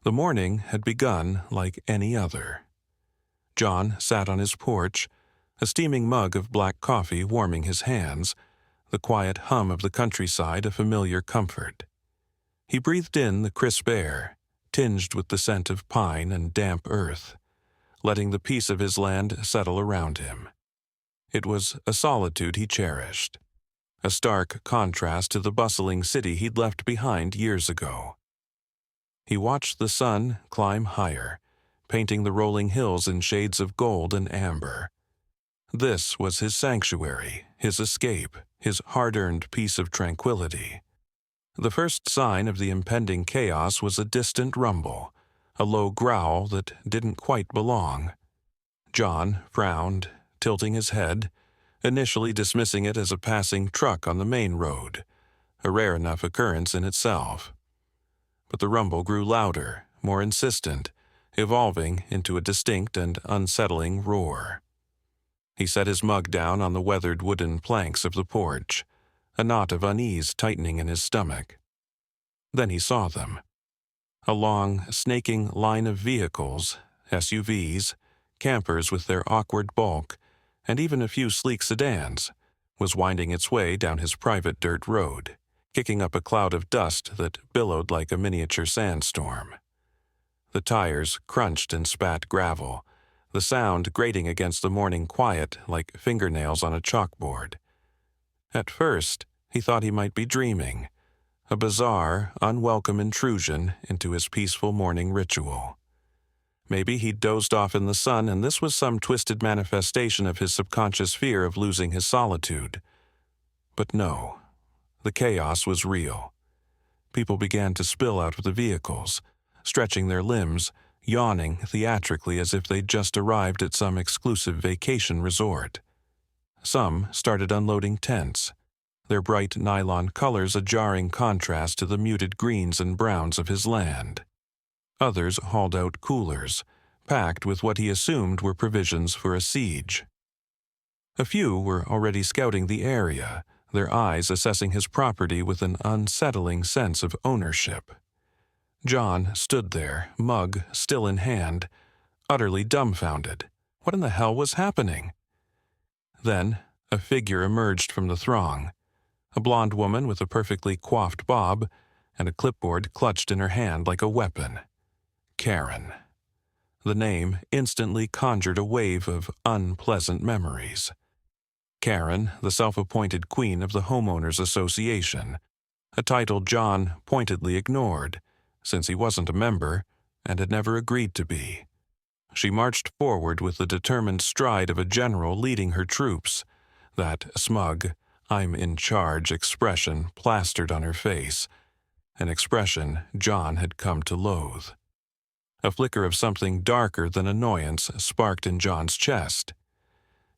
The morning had begun like any other. John sat on his porch, a steaming mug of black coffee warming his hands, the quiet hum of the countryside a familiar comfort. He breathed in the crisp air, tinged with the scent of pine and damp earth, letting the peace of his land settle around him. It was a solitude he cherished, a stark contrast to the bustling city he'd left behind years ago. He watched the sun climb higher, painting the rolling hills in shades of gold and amber. This was his sanctuary, his escape, his hard-earned peace of tranquility. The first sign of the impending chaos was a distant rumble, a low growl that didn't quite belong. John frowned, tilting his head, initially dismissing it as a passing truck on the main road, a rare enough occurrence in itself. But the rumble grew louder, more insistent, evolving into a distinct and unsettling roar. He set his mug down on the weathered wooden planks of the porch, a knot of unease tightening in his stomach. Then he saw them. A long, snaking line of vehicles, SUVs, campers with their awkward bulk, and even a few sleek sedans, was winding its way down his private dirt road, kicking up a cloud of dust that billowed like a miniature sandstorm. The tires crunched and spat gravel, the sound grating against the morning quiet like fingernails on a chalkboard. At first, he thought he might be dreaming, a bizarre, unwelcome intrusion into his peaceful morning ritual. Maybe he'd dozed off in the sun and this was some twisted manifestation of his subconscious fear of losing his solitude. But no, the chaos was real. People began to spill out of the vehicles, stretching their limbs, yawning theatrically as if they'd just arrived at some exclusive vacation resort. Some started unloading tents, their bright nylon colors a jarring contrast to the muted greens and browns of his land. Others hauled out coolers, packed with what he assumed were provisions for a siege. A few were already scouting the area, their eyes assessing his property with an unsettling sense of ownership. John stood there, mug still in hand, utterly dumbfounded. What in the hell was happening? Then, a figure emerged from the throng, a blonde woman with a perfectly coiffed bob and a clipboard clutched in her hand like a weapon. Karen. The name instantly conjured a wave of unpleasant memories. Karen, the self-appointed queen of the Homeowners Association, a title John pointedly ignored, since he wasn't a member and had never agreed to be. She marched forward with the determined stride of a general leading her troops, that smug, I'm in charge expression plastered on her face, an expression John had come to loathe. A flicker of something darker than annoyance sparked in John's chest.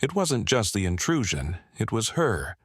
It wasn't just the intrusion, it was her.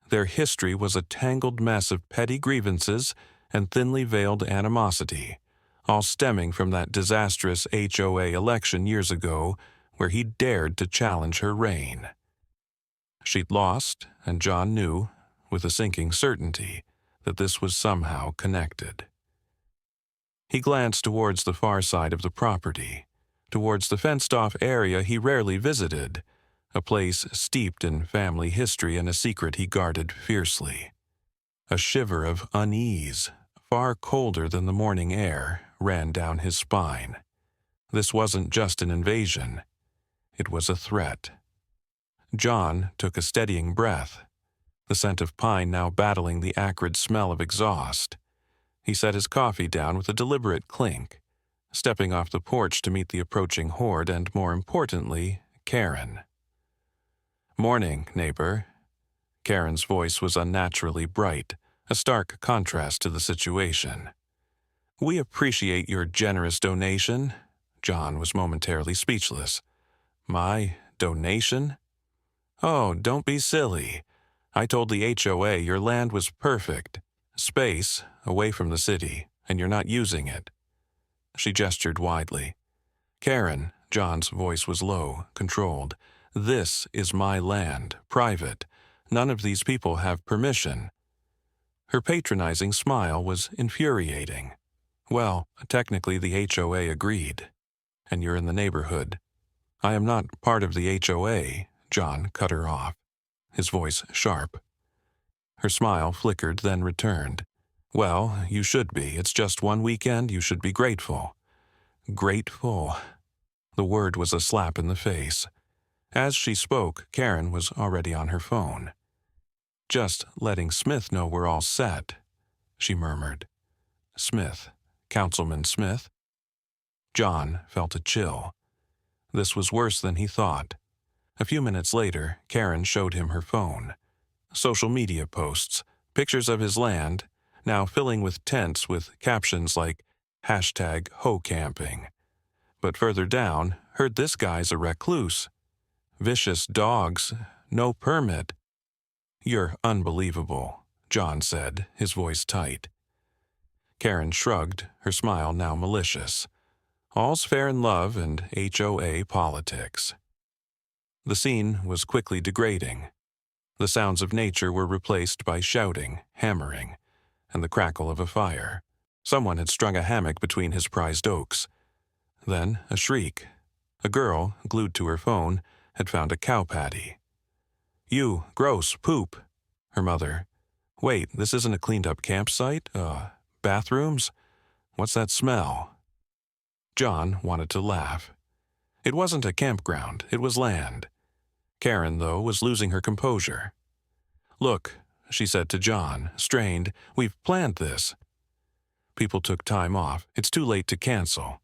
Their history was a tangled mess of petty grievances and thinly veiled animosity, all stemming from that disastrous HOA election years ago where he dared to challenge her reign. She'd lost, and John knew, with a sinking certainty, that this was somehow connected. He glanced towards the far side of the property, towards the fenced-off area he rarely visited, a place steeped in family history and a secret he guarded fiercely. A shiver of unease, far colder than the morning air, ran down his spine. This wasn't just an invasion. It was a threat. John took a steadying breath, the scent of pine now battling the acrid smell of exhaust. He set his coffee down with a deliberate clink, stepping off the porch to meet the approaching horde and, more importantly, Karen. "Morning, neighbor." Karen's voice was unnaturally bright, a stark contrast to the situation. "We appreciate your generous donation." John was momentarily speechless. "My donation?" "Oh, don't be silly. I told the HOA your land was perfect. Space, away from the city, and you're not using it." She gestured widely. "Karen," John's voice was low, controlled. "This is my land, private. None of these people have permission." Her patronizing smile was infuriating. Well, technically the HOA agreed, and you're in the neighborhood. I am not part of the HOA, John cut her off, his voice sharp. Her smile flickered, then returned. Well, you should be. It's just one weekend. You should be grateful. Grateful. The word was a slap in the face. As she spoke, Karen was already on her phone. Just letting Smith know we're all set, she murmured. Smith. Councilman Smith? John felt a chill. This was worse than he thought. A few minutes later, Karen showed him her phone. Social media posts, pictures of his land, now filling with tents with captions like #HO camping. But further down, heard this guy's a recluse. Vicious dogs, no permit. You're unbelievable, John said, his voice tight. Karen shrugged, her smile now malicious. All's fair in love and HOA politics. The scene was quickly degrading. The sounds of nature were replaced by shouting, hammering, and the crackle of a fire. Someone had strung a hammock between his prized oaks. Then a shriek. A girl, glued to her phone, had found a cow patty. You, gross, poop. Her mother. Wait, this isn't a cleaned-up campsite? Bathrooms? What's that smell? John wanted to laugh. It wasn't a campground, it was land. Karen, though, was losing her composure. Look, she said to John, strained, we've planned this. People took time off. It's too late to cancel.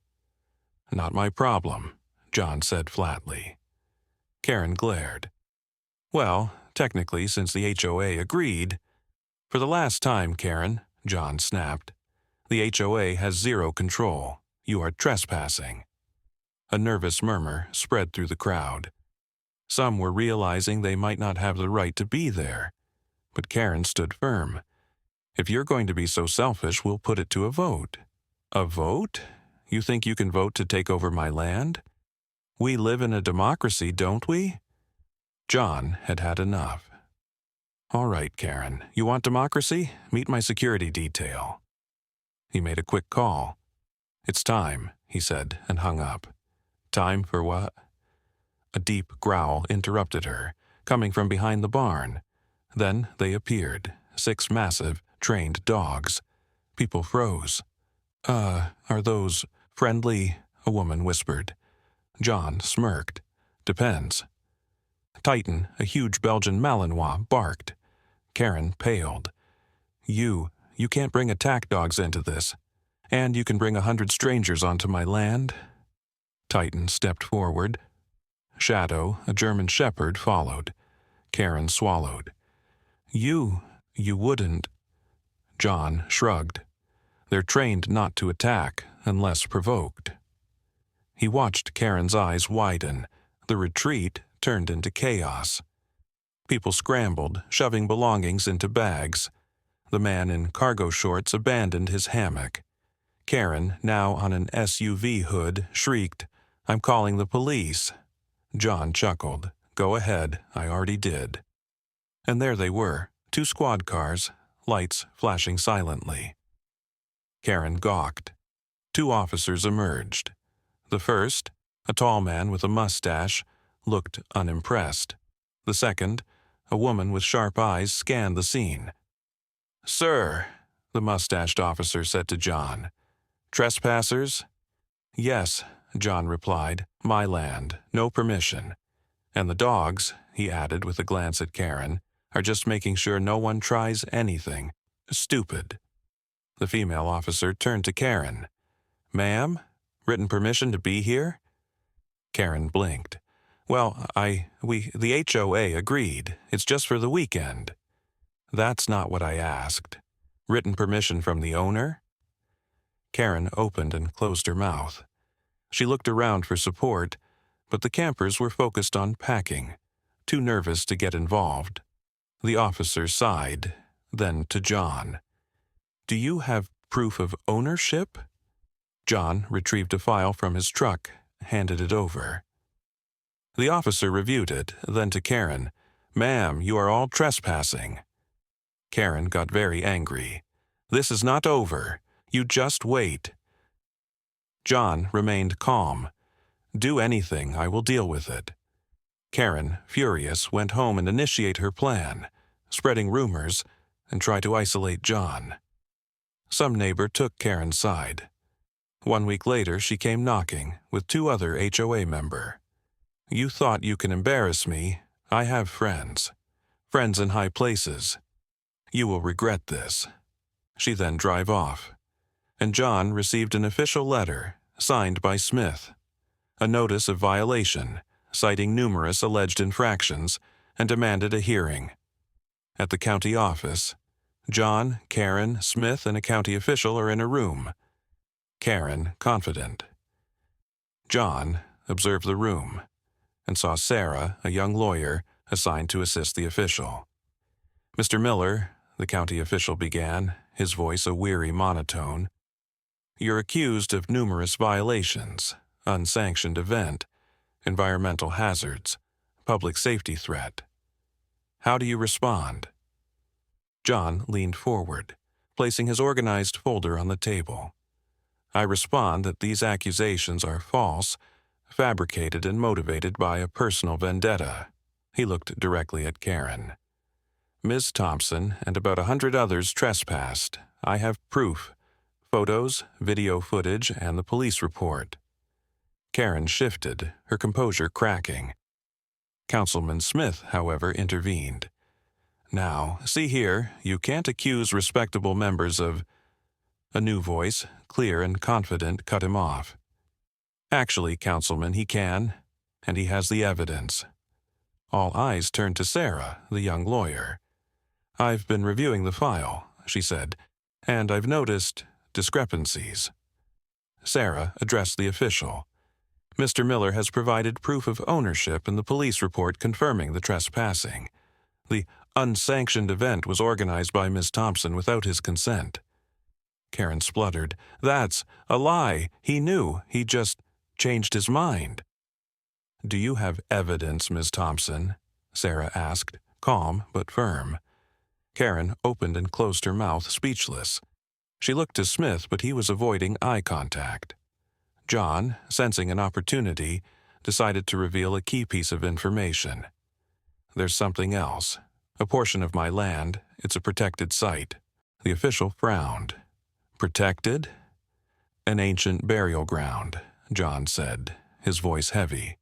Not my problem, John said flatly. Karen glared. Well, technically, since the HOA agreed. For the last time, Karen, John snapped. The HOA has zero control. You are trespassing. A nervous murmur spread through the crowd. Some were realizing they might not have the right to be there. But Karen stood firm. If you're going to be so selfish, we'll put it to a vote. A vote? You think you can vote to take over my land? We live in a democracy, don't we? John had had enough. All right, Karen, you want democracy? Meet my security detail. He made a quick call. It's time, he said, and hung up. Time for what? A deep growl interrupted her, coming from behind the barn. Then they appeared, 6 massive, trained dogs. People froze. Are those friendly? A woman whispered. John smirked. Depends. Titan, a huge Belgian Malinois, barked. Karen paled. You can't bring attack dogs into this. And you can bring 100 strangers onto my land? Titan stepped forward. Shadow, a German shepherd, followed. Karen swallowed. You wouldn't. John shrugged. They're trained not to attack unless provoked. He watched Karen's eyes widen. The retreat turned into chaos. People scrambled, shoving belongings into bags. The man in cargo shorts abandoned his hammock. Karen, now on an SUV hood, shrieked, I'm calling the police. John chuckled. Go ahead, I already did. And there they were, 2 squad cars, lights flashing silently. Karen gawked. 2 officers emerged. The first, a tall man with a mustache, looked unimpressed. The second, a woman with sharp eyes, scanned the scene. Sir, the mustached officer said to John. Trespassers? Yes, John replied. My land, no permission. And the dogs, he added with a glance at Karen, are just making sure no one tries anything. Stupid. The female officer turned to Karen. Ma'am, written permission to be here? Karen blinked. Well, the HOA agreed. It's just for the weekend. That's not what I asked. Written permission from the owner? Karen opened and closed her mouth. She looked around for support, but the campers were focused on packing, too nervous to get involved. The officer sighed, then to John. Do you have proof of ownership? John retrieved a file from his truck, handed it over. The officer reviewed it, then to Karen. Ma'am, you are all trespassing. Karen got very angry. This is not over. You just wait." John remained calm. "Do anything, I will deal with it." Karen, furious, went home and initiated her plan, spreading rumors and try to isolate John. Some neighbor took Karen's side. 1 week later, she came knocking with 2 other HOA members. "You thought you can embarrass me. I have friends. Friends in high places. You will regret this." She then drive off, and John received an official letter signed by Smith, a notice of violation, citing numerous alleged infractions, and demanded a hearing. At the county office, John, Karen, Smith, and a county official are in a room. Karen, confident. John observed the room and saw Sarah, a young lawyer, assigned to assist the official. "Mr. Miller," the county official began, his voice a weary monotone, "you're accused of numerous violations, unsanctioned event, environmental hazards, public safety threat. How do you respond?" John leaned forward, placing his organized folder on the table. "I respond that these accusations are false, fabricated and motivated by a personal vendetta." He looked directly at Karen. "Ms. Thompson and about 100 others trespassed. I have proof, photos, video footage, and the police report." Karen shifted, her composure cracking. Councilman Smith, however, intervened. "Now, see here, you can't accuse respectable members of—" A new voice, clear and confident, cut him off. "Actually, Councilman, he can, and he has the evidence." All eyes turned to Sarah, the young lawyer. "I've been reviewing the file," she said, "and I've noticed discrepancies." Sarah addressed the official. "Mr. Miller has provided proof of ownership in the police report confirming the trespassing. The unsanctioned event was organized by Ms. Thompson without his consent." Karen spluttered. "That's a lie. He knew. He just changed his mind." "Do you have evidence, Ms. Thompson?" Sarah asked, calm but firm. Karen opened and closed her mouth, speechless. She looked to Smith, but he was avoiding eye contact. John, sensing an opportunity, decided to reveal a key piece of information. "There's something else. A portion of my land. It's a protected site." The official frowned. "Protected?" "An ancient burial ground," John said, his voice heavy.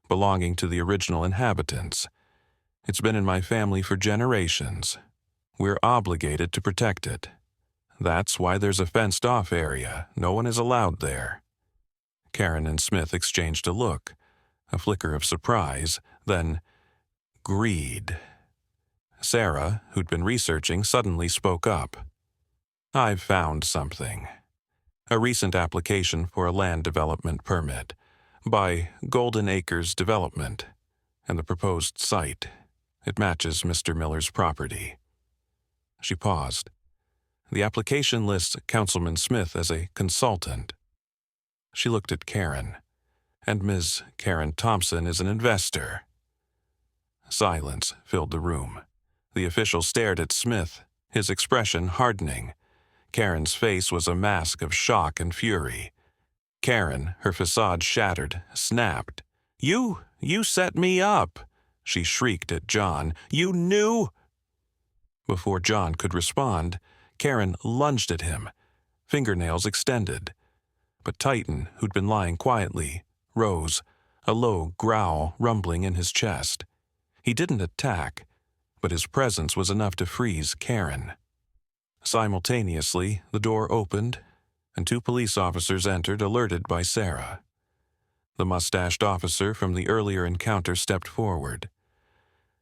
"Belonging to the original inhabitants. It's been in my family for generations. We're obligated to protect it. That's why there's a fenced-off area. No one is allowed there." Karen and Smith exchanged a look, a flicker of surprise, then greed. Sarah, who'd been researching, suddenly spoke up. "I've found something. A recent application for a land development permit by Golden Acres Development, and the proposed site. It matches Mr. Miller's property." She paused. "The application lists Councilman Smith as a consultant." She looked at Karen. "And Ms. Karen Thompson is an investor." Silence filled the room. The official stared at Smith, his expression hardening. Karen's face was a mask of shock and fury. Karen, her facade shattered, snapped. You set me up!" she shrieked at John. "You knew—" Before John could respond, Karen lunged at him, fingernails extended. But Titan, who'd been lying quietly, rose, a low growl rumbling in his chest. He didn't attack, but his presence was enough to freeze Karen. Simultaneously, the door opened, and 2 police officers entered, alerted by Sarah. The mustached officer from the earlier encounter stepped forward.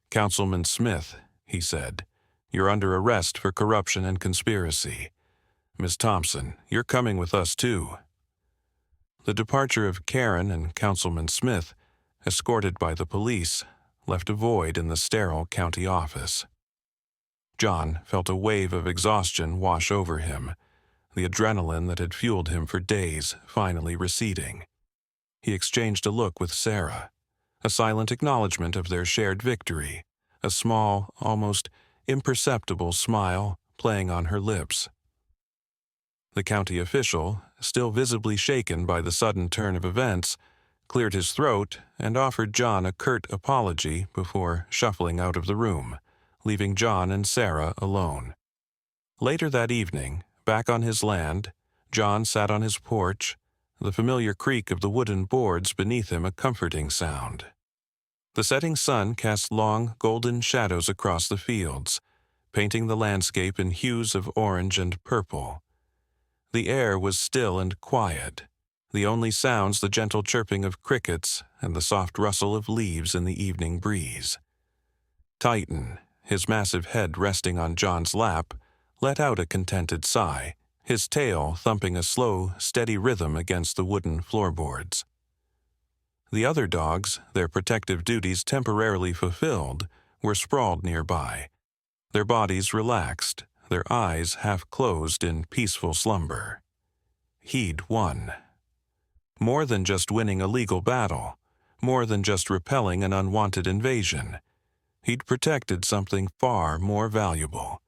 "Councilman Smith," he said, "you're under arrest for corruption and conspiracy. Ms. Thompson, you're coming with us too." The departure of Karen and Councilman Smith, escorted by the police, left a void in the sterile county office. John felt a wave of exhaustion wash over him, the adrenaline that had fueled him for days finally receding. He exchanged a look with Sarah, a silent acknowledgement of their shared victory, a small, almost imperceptible smile playing on her lips. The county official, still visibly shaken by the sudden turn of events, cleared his throat and offered John a curt apology before shuffling out of the room, leaving John and Sarah alone. Later that evening, back on his land, John sat on his porch, the familiar creak of the wooden boards beneath him a comforting sound. The setting sun cast long, golden shadows across the fields, painting the landscape in hues of orange and purple. The air was still and quiet, the only sounds the gentle chirping of crickets and the soft rustle of leaves in the evening breeze. Titan, his massive head resting on John's lap, let out a contented sigh, his tail thumping a slow, steady rhythm against the wooden floorboards. The other dogs, their protective duties temporarily fulfilled, were sprawled nearby, their bodies relaxed, their eyes half closed in peaceful slumber. He'd won. More than just winning a legal battle, more than just repelling an unwanted invasion. He'd protected something far more valuable: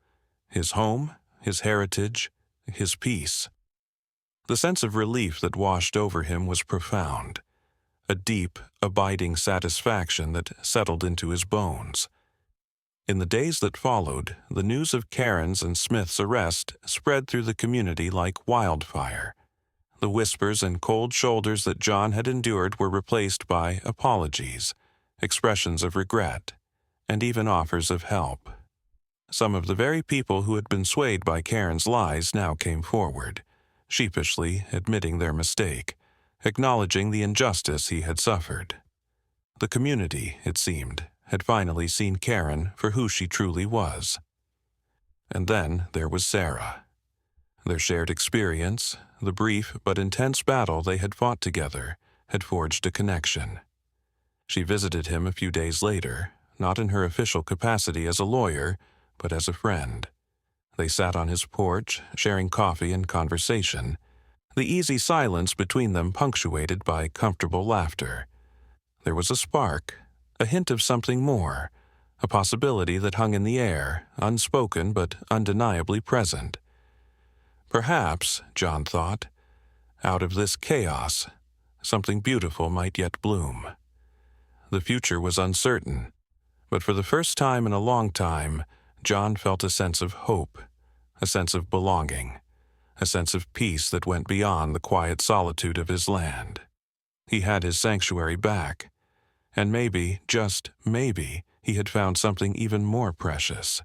his home, his heritage, his peace. The sense of relief that washed over him was profound, a deep, abiding satisfaction that settled into his bones. In the days that followed, the news of Karen's and Smith's arrest spread through the community like wildfire. The whispers and cold shoulders that John had endured were replaced by apologies, expressions of regret, and even offers of help. Some of the very people who had been swayed by Karen's lies now came forward, sheepishly admitting their mistake, acknowledging the injustice he had suffered. The community, it seemed, had finally seen Karen for who she truly was. And then there was Sarah. Their shared experience, the brief but intense battle they had fought together, had forged a connection. She visited him a few days later, not in her official capacity as a lawyer, but as a friend. They sat on his porch, sharing coffee and conversation, the easy silence between them punctuated by comfortable laughter. There was a spark, a hint of something more, a possibility that hung in the air, unspoken but undeniably present. Perhaps, John thought, out of this chaos, something beautiful might yet bloom. The future was uncertain, but for the first time in a long time, John felt a sense of hope, a sense of belonging, a sense of peace that went beyond the quiet solitude of his land. He had his sanctuary back, and maybe, just maybe, he had found something even more precious.